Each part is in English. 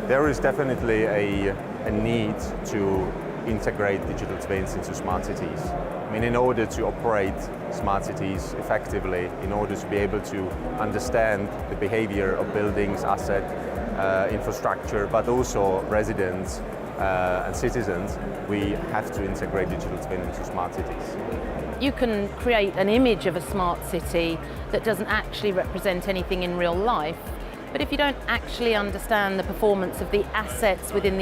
There is definitely a need to integrate digital twins into smart cities. I mean, in order to operate smart cities effectively, in order to be able to understand the behavior of buildings, asset, infrastructure, but also residents and citizens, we have to integrate digital twin into smart cities. You can create an image of a smart city that doesn't actually represent anything in real life, but if you don't actually understand the performance of the assets within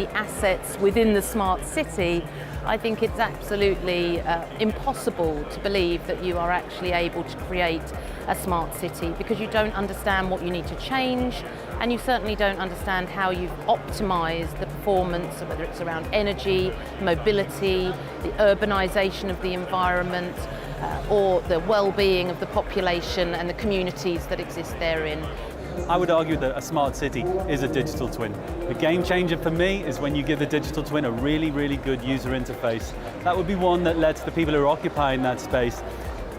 the smart city, I think it's absolutely impossible to believe that you are actually able to create a smart city, because you don't understand what you need to change, and you certainly don't understand how you've optimized the performance, whether it's around energy, mobility, the urbanization of the environment, or the well-being of the population and the communities that exist therein. I would argue that a smart city is a digital twin. The game changer for me is when you give the digital twin a really, really good user interface. That would be one that lets the people who are occupying that space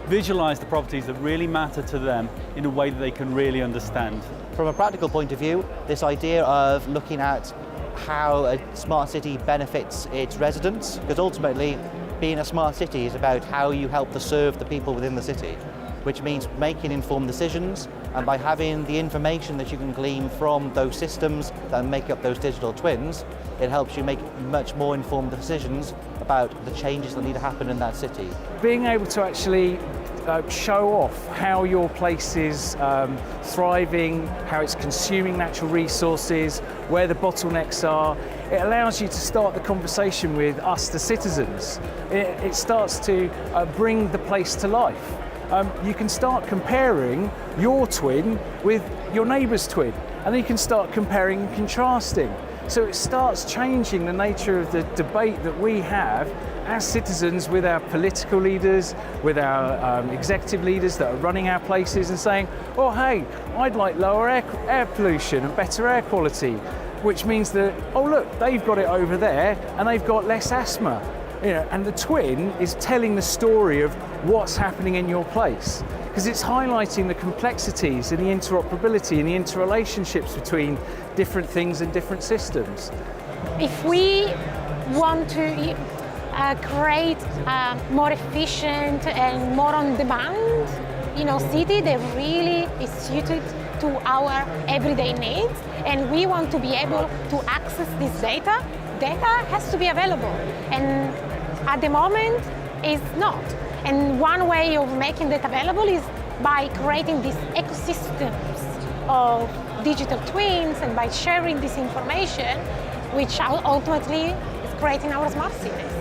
visualize the properties that really matter to them in a way that they can really understand. From a practical point of view, this idea of looking at how a smart city benefits its residents, because ultimately being a smart city is about how you help to serve the people within the city, which means making informed decisions, and by having the information that you can glean from those systems that make up those digital twins, it helps you make much more informed decisions about the changes that need to happen in that city. Being able to actually show off how your place is thriving, how it's consuming natural resources, where the bottlenecks are, it allows you to start the conversation with us, the citizens. It starts to bring the place to life. You can start comparing your twin with your neighbour's twin, and then you can start comparing and contrasting. So it starts changing the nature of the debate that we have as citizens with our political leaders, with our executive leaders that are running our places, and saying, oh hey, I'd like lower air pollution and better air quality, which means that, oh look, they've got it over there and they've got less asthma. You know, and the twin is telling the story of what's happening in your place, because it's highlighting the complexities and the interoperability and the interrelationships between different things and different systems. If we want to create a more efficient and more on-demand, city that really is suited to our everyday needs, and we want to be able to access this data has to be available. And at the moment, it's not. And one way of making that available is by creating these ecosystems of digital twins, and by sharing this information, which ultimately is creating our smart cities.